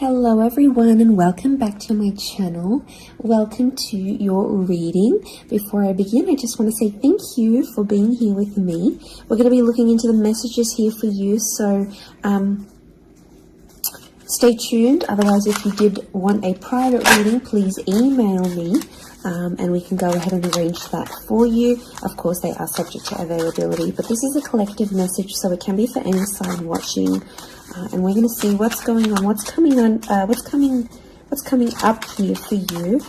Hello everyone and welcome back to my channel. Welcome to your reading. Before I begin, I just want to say thank you for being here with me. We're going to be looking into the messages here for you, so stay tuned. Otherwise, if you did want a private reading, please email me and we can go ahead and arrange that for you. Of course, they are subject to availability, but this is a collective message, so it can be for any sign watching. And we're going to see what's going on, what's coming up here for you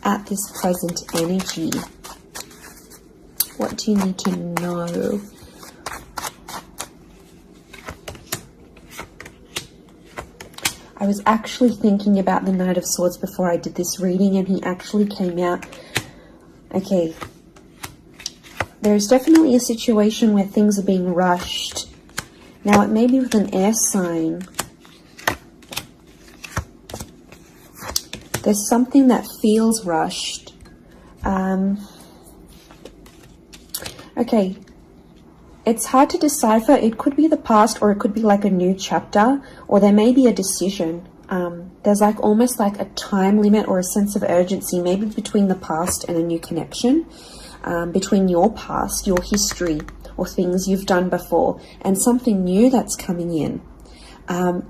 at this present energy. What do you need to know? I was actually thinking about the Knight of Swords before I did this reading, and he actually came out. Okay, there's definitely a situation where things are being rushed. Now, it may be with an air sign. There's something that feels rushed. Okay, it's hard to decipher. It could be the past, or it could be like a new chapter, or there may be a decision. There's like almost like a time limit or a sense of urgency, maybe between the past and a new connection, between your past, your history, or things you've done before, and something new that's coming in.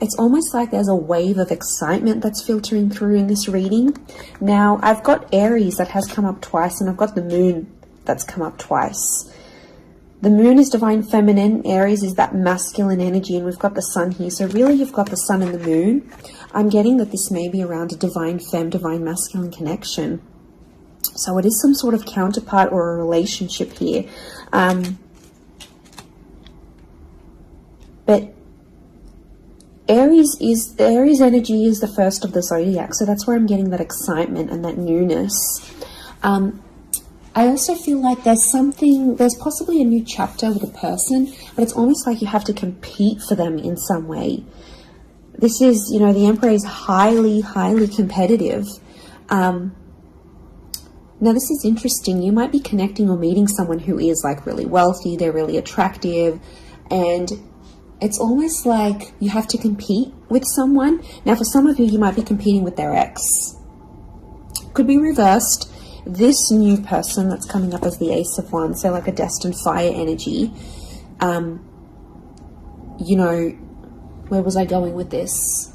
It's almost like there's a wave of excitement that's filtering through in this reading. Now, I've got Aries that has come up twice, and I've got the Moon that's come up twice. The Moon is divine feminine, Aries is that masculine energy, and we've got the Sun here. So really, you've got the Sun and the Moon. I'm getting that this may be around a divine femme, divine masculine connection. So it is some sort of counterpart or a relationship here. But Aries energy is the first of the zodiac, so that's where I'm getting that excitement and that newness. I also feel like there's possibly a new chapter with a person, but it's almost like you have to compete for them in some way. This is, the Emperor is highly, highly competitive. Now, this is interesting. You might be connecting or meeting someone who is like really wealthy, they're really attractive, and it's almost like you have to compete with someone. Now, for some of you, you might be competing with their ex. Could be reversed. This new person that's coming up as the Ace of Wands, so like a destined fire energy. Where was I going with this?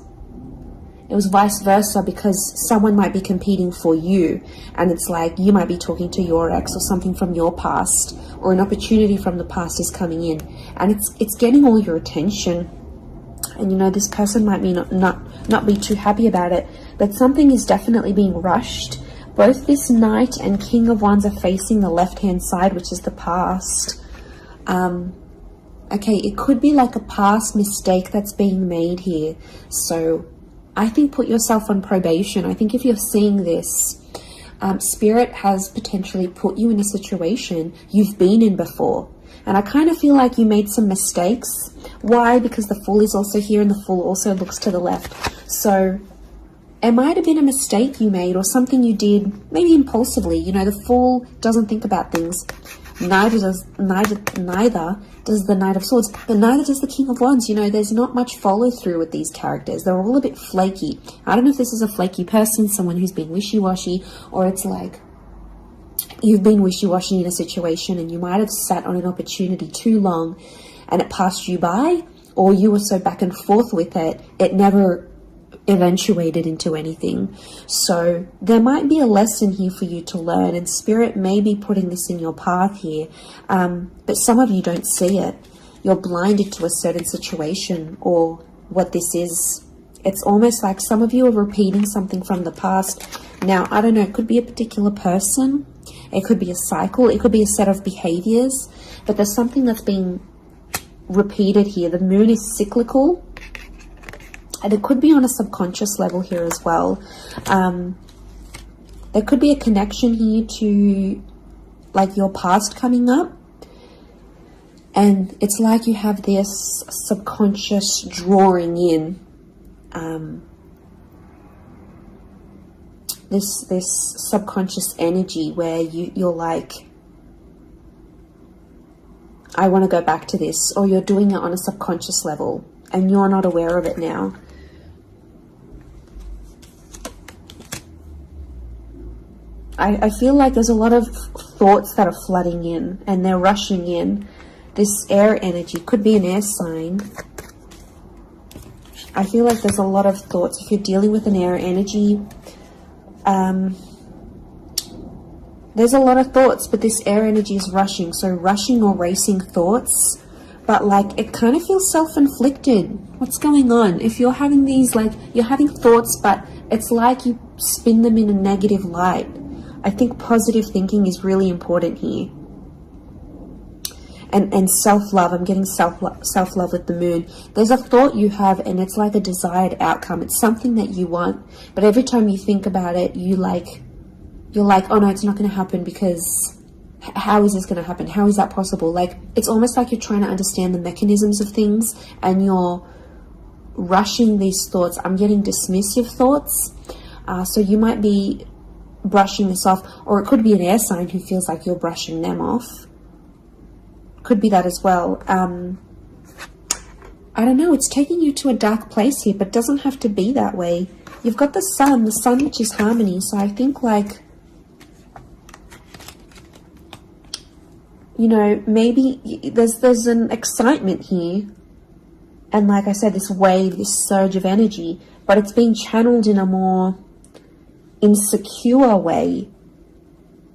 It was vice versa, because someone might be competing for you, and it's like you might be talking to your ex or something from your past, or an opportunity from the past is coming in, and it's getting all your attention. And this person might be not be too happy about it, but something is definitely being rushed. Both this Knight and King of Wands are facing the left-hand side, which is the past. Okay, it could be like a past mistake that's being made here. So I think put yourself on probation. I think if you're seeing this, Spirit has potentially put you in a situation you've been in before. And I kind of feel like you made some mistakes. Why? Because the Fool is also here, and the Fool also looks to the left. So it might have been a mistake you made, or something you did maybe impulsively. The Fool doesn't think about things. Neither does the Knight of Swords, but neither does the King of Wands. There's not much follow through with these characters. They're all a bit flaky. I don't know if this is a flaky person, someone who's been wishy-washy, or it's like you've been wishy-washy in a situation and you might have sat on an opportunity too long and it passed you by, or you were so back and forth with it, it never eventuated into anything. So there might be a lesson here for you to learn, and Spirit may be putting this in your path here, but some of you don't see it. You're blinded to a certain situation or what this is. It's almost like some of you are repeating something from the past. Now, I don't know, it could be a particular person, it could be a cycle, it could be a set of behaviors, but there's something that's being repeated here. The Moon is cyclical, and it could be on a subconscious level here as well. There could be a connection here to like your past coming up. And it's like you have this subconscious drawing in. This subconscious energy where you're like, I want to go back to this, or you're doing it on a subconscious level and you're not aware of it now. I feel like there's a lot of thoughts that are flooding in and they're rushing in. This air energy could be an air sign. I feel like there's a lot of thoughts. If you're dealing with an air energy, there's a lot of thoughts, but this air energy is rushing. So rushing or racing thoughts, but like it kind of feels self-inflicted. What's going on? If you're having these, like you're having thoughts, but it's like you spin them in a negative light. I think positive thinking is really important here. And self-love, I'm getting self-love with the moon. There's a thought you have and it's like a desired outcome. It's something that you want, but every time you think about it, you're like, oh no, it's not going to happen, because how is this going to happen? How is that possible? Like, it's almost like you're trying to understand the mechanisms of things and you're rushing these thoughts. I'm getting dismissive thoughts. So you might be brushing this off, or it could be an air sign who feels like you're brushing them off. Could be that as well. I don't know, it's taking you to a dark place here, but it doesn't have to be that way. You've got the sun which is harmony, so I think like, you know, maybe there's an excitement here. And like I said, this wave, this surge of energy, but it's being channeled in a more insecure way.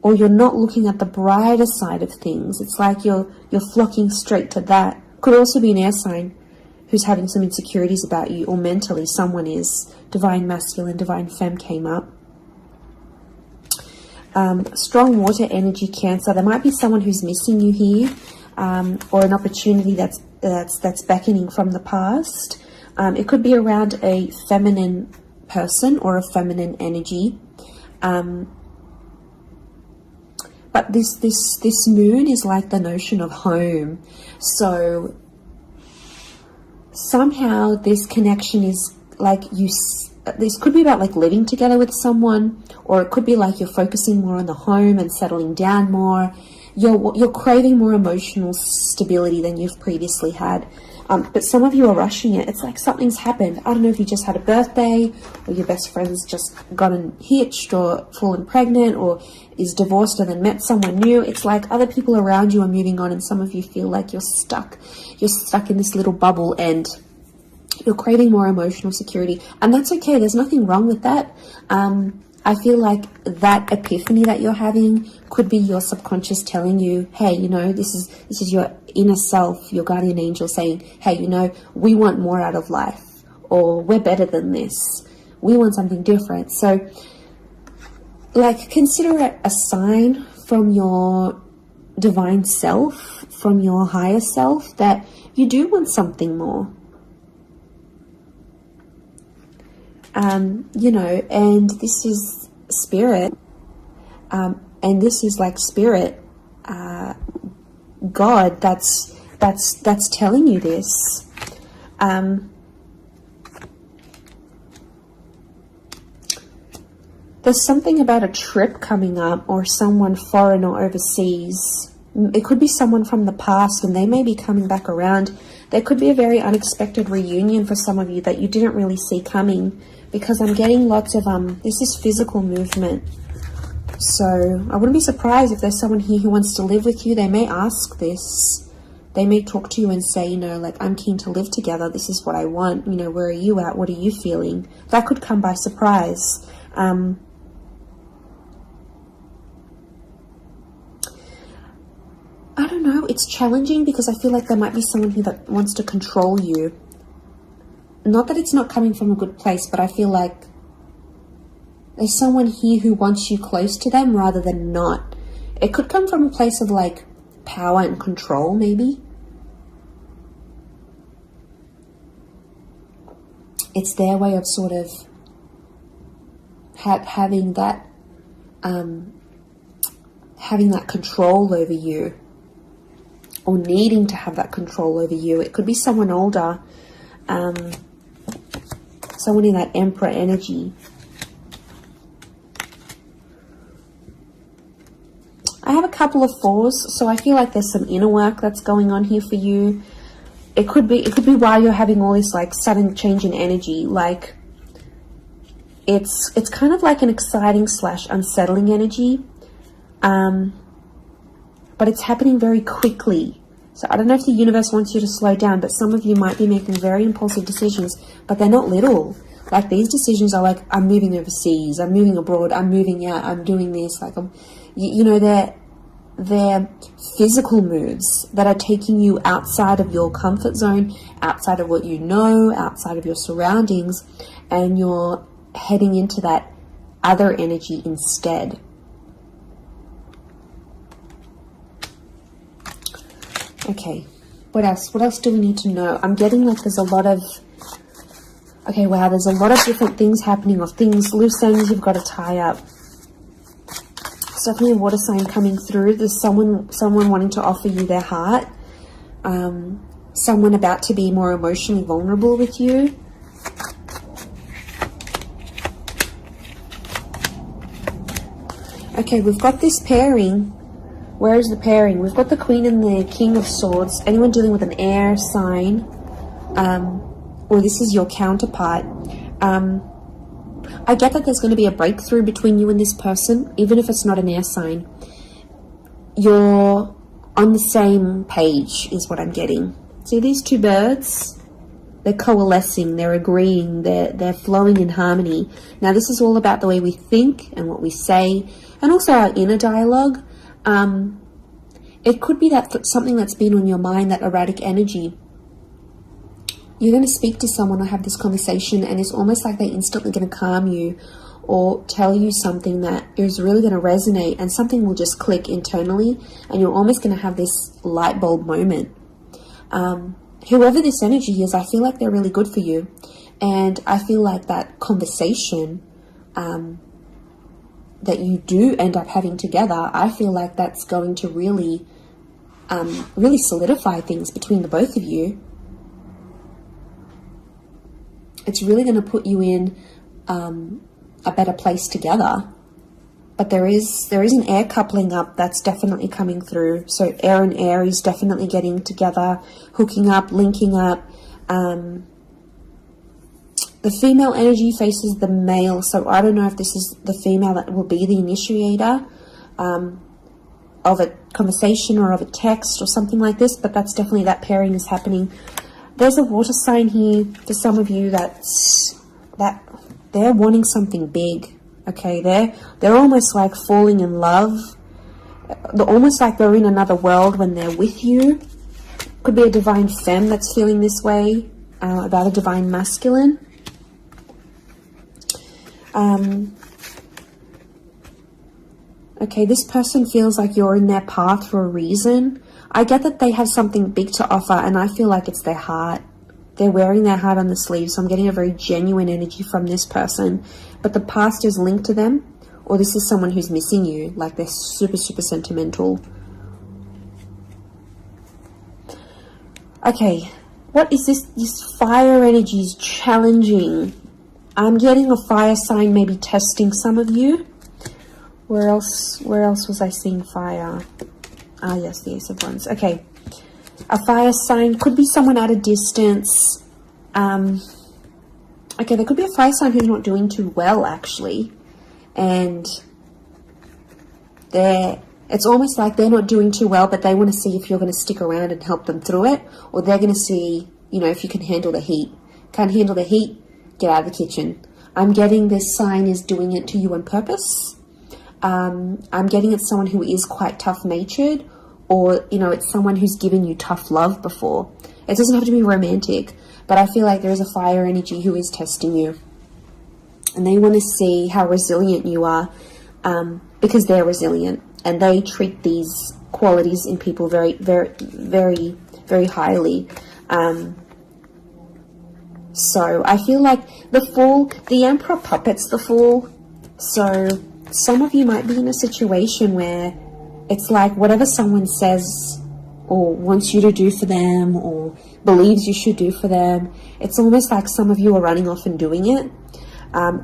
Or you're not looking at the brighter side of things. It's like you're flocking straight to that. Could also be an air sign who's having some insecurities about you, or mentally someone is. Divine masculine, divine femme came up. Strong water energy, Cancer. There might be someone who's missing you here, or an opportunity that's beckoning from the past. It could be around a feminine person or a feminine energy. But this moon is like the notion of home. So somehow this connection is like this could be about like living together with someone, or it could be like you're focusing more on the home and settling down more. You're craving more emotional stability than you've previously had. But some of you are rushing it. It's like something's happened. I don't know if you just had a birthday, or your best friend's just gotten hitched or fallen pregnant, or is divorced and then met someone new. It's like other people around you are moving on, and some of you feel like you're stuck. You're stuck in this little bubble and you're craving more emotional security. And that's okay. There's nothing wrong with that. I feel like that epiphany that you're having could be your subconscious telling you, hey, you know, this is your inner self, your guardian angel saying, hey, you know, we want more out of life, or we're better than this. We want something different. So, like, consider it a sign from your divine self, from your higher self, that you do want something more. You know, and this is spirit, and this is like spirit, God, that's telling you this. There's something about a trip coming up, or someone foreign or overseas. It could be someone from the past and they may be coming back around. There could be a very unexpected reunion for some of you that you didn't really see coming, because I'm getting lots of, this is physical movement. So I wouldn't be surprised if there's someone here who wants to live with you. They may ask this. They may talk to you and say, you know, like, I'm keen to live together. This is what I want. You know, where are you at? What are you feeling? That could come by surprise. I don't know. It's challenging because I feel like there might be someone here that wants to control you. Not that it's not coming from a good place, but I feel like there's someone here who wants you close to them rather than not. It could come from a place of like power and control, maybe. It's their way of sort of having that control over you, or needing to have that control over you. It could be someone older, someone in that Emperor energy. I have a couple of fours, so I feel like there's some inner work that's going on here for you. It could be why you're having all this like sudden change in energy. Like, It's kind of like an exciting / unsettling energy, but it's happening very quickly. So I don't know if the universe wants you to slow down, but some of you might be making very impulsive decisions, but they're not little. Like, these decisions are like, I'm moving overseas, I'm moving abroad, I'm moving out, I'm doing this. Like, you know, they're physical moves that are taking you outside of your comfort zone, outside of what you know, outside of your surroundings, and you're heading into that other energy instead. Okay, what else? What else do we need to know? I'm getting like there's a lot of... Okay, wow, there's a lot of different things happening, of things, loose ends you've got to tie up. It's definitely a water sign coming through. There's someone wanting to offer you their heart. Someone about to be more emotionally vulnerable with you. Okay, we've got this pairing. Where is the pairing? We've got the Queen and the King of Swords. Anyone dealing with an air sign, or this is your counterpart. I get that there's going to be a breakthrough between you and this person, even if it's not an air sign. You're on the same page, is what I'm getting. See these two birds? They're coalescing, they're agreeing, they're flowing in harmony. Now, this is all about the way we think and what we say, and also our inner dialogue. It could be that something that's been on your mind, that erratic energy. You're going to speak to someone or have this conversation, and it's almost like they're instantly going to calm you or tell you something that is really going to resonate, and something will just click internally, and you're almost going to have this light bulb moment. Whoever this energy is, I feel like they're really good for you, and I feel like that conversation that you do end up having together, I feel like that's going to really solidify things between the both of you. It's really going to put you in a better place together. But there is an air coupling up that's definitely coming through. So air and Aries definitely getting together, hooking up, linking up. The female energy faces the male, so I don't know if this is the female that will be the initiator of a conversation or of a text or something like this, but that's definitely, that pairing is happening. There's a water sign here for some of you that they're wanting something big. Okay, they're almost like falling in love. They're almost like they're in another world when they're with you. Could be a divine femme that's feeling this way about a divine masculine. Okay, this person feels like you're in their path for a reason. I get that they have something big to offer, and I feel like it's their heart. They're wearing their heart on the sleeve, so I'm getting a very genuine energy from this person. But the past is linked to them, or this is someone who's missing you, like they're super, super sentimental. Okay, what is this? This fire energy is challenging. I'm getting a fire sign maybe testing some of you. Where else was I seeing fire? Ah, yes, the Ace of Wands. Okay. A fire sign could be someone at a distance. Okay, there could be a fire sign who's not doing too well, actually. And it's almost like they're not doing too well, but they want to see if you're going to stick around and help them through it. Or they're going to see, you know, if you can handle the heat. Can't handle the heat? Get out of the kitchen. I'm getting this sign is doing it to you on purpose. I'm getting it's someone who is quite tough-natured, or, you know, it's someone who's given you tough love before. It doesn't have to be romantic, but I feel like there is a fire energy who is testing you. And they want to see how resilient you are, because they're resilient. And they treat these qualities in people very, very, very, very highly. So I feel like the Fool, the Emperor puppets the Fool. So some of you might be in a situation where it's like whatever someone says or wants you to do for them or believes you should do for them, it's almost like some of you are running off and doing it.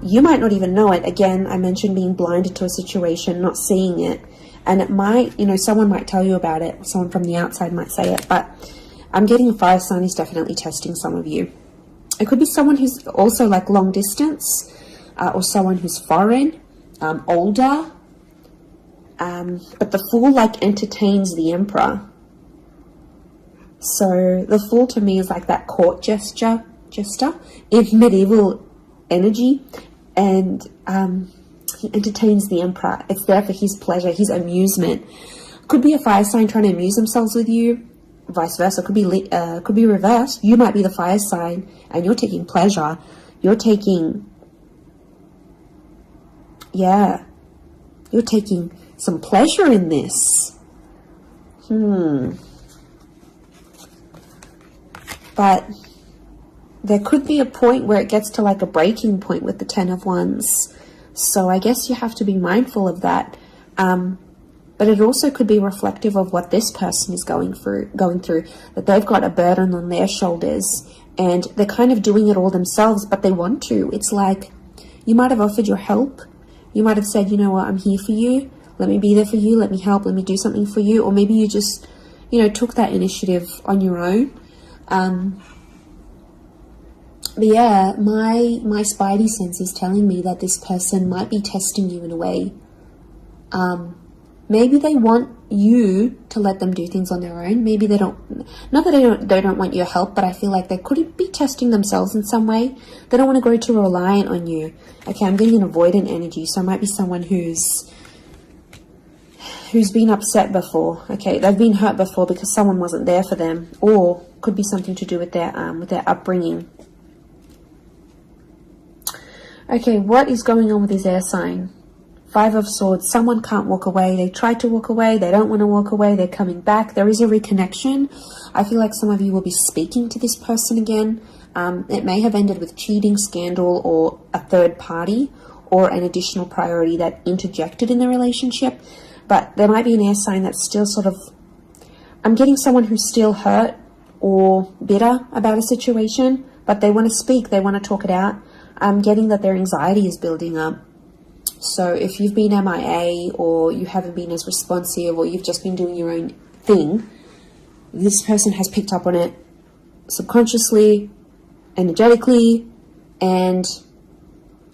You might not even know it. Again, I mentioned being blinded to a situation, not seeing it. And it might, you know, someone might tell you about it. Someone from the outside might say it. But I'm getting a fire sign is definitely testing some of you. It could be someone who's also like long distance. or someone who's foreign, older. But the Fool like entertains the Emperor. So the Fool to me is like that court jester in medieval energy, and he entertains the Emperor. It's there for his pleasure, his amusement. Could be a fire sign trying to amuse themselves with you, vice versa. Could be reversed. You might be the fire sign and you're taking pleasure. You're taking some pleasure in this. But there could be a point where it gets to like a breaking point with the Ten of Wands. So I guess you have to be mindful of that. But it also could be reflective of what this person is going through, that they've got a burden on their shoulders and they're kind of doing it all themselves, but they want to. It's like you might have offered your help. You might have said, you know what, I'm here for you. Let me be there for you. Let me help. Let me do something for you. Or maybe you just, took that initiative on your own. But yeah, my spidey sense is telling me that this person might be testing you in a way. Maybe they want you to let them do things on their own. Maybe they don't, not that they don't want your help, but I feel like they could be testing themselves in some way. They don't want to grow too reliant on you. Okay, I'm getting an avoidant energy, so it might be someone who's been upset before. Okay, they've been hurt before because someone wasn't there for them, or could be something to do with their upbringing. Okay, what is going on with this air sign? Five of Swords. Someone can't walk away. They tried to walk away. They don't want to walk away. They're coming back. There is a reconnection. I feel like some of you will be speaking to this person again. It may have ended with cheating, scandal, or a third party, or an additional priority that interjected in the relationship. But there might be an air sign that's still sort of... I'm getting someone who's still hurt or bitter about a situation, but they want to speak. They want to talk it out. I'm getting that their anxiety is building up. So if you've been MIA, or you haven't been as responsive, or you've just been doing your own thing, this person has picked up on it subconsciously, energetically, and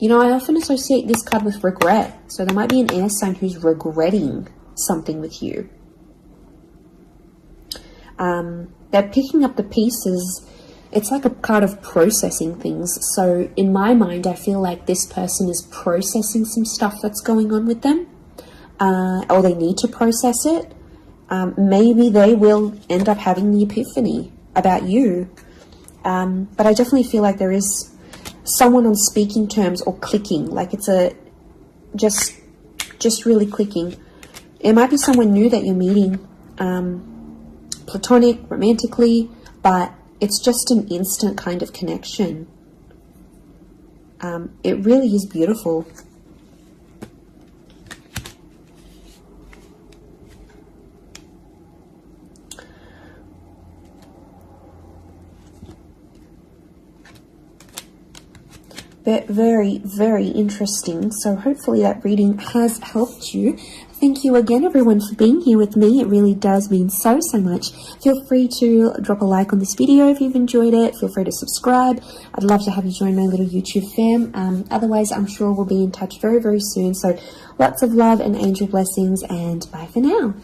I often associate this card with regret. So there might be an air sign who's regretting something with you. They're picking up the pieces. It's like a card of processing things. So in my mind, I feel like this person is processing some stuff that's going on with them, or they need to process it. Maybe they will end up having the epiphany about you. But I definitely feel like there is someone on speaking terms or clicking, like it's just really clicking. It might be someone new that you're meeting, platonic, romantically, but it's just an instant kind of connection. It really is beautiful. Very, very interesting. So hopefully that reading has helped you. Thank you again, everyone, for being here with me. It really does mean so much. Feel free to drop a like on this video if you've enjoyed it. Feel free to subscribe. I'd love to have you join my little YouTube fam. Otherwise, I'm sure we'll be in touch very, very soon. So lots of love and angel blessings, and bye for now.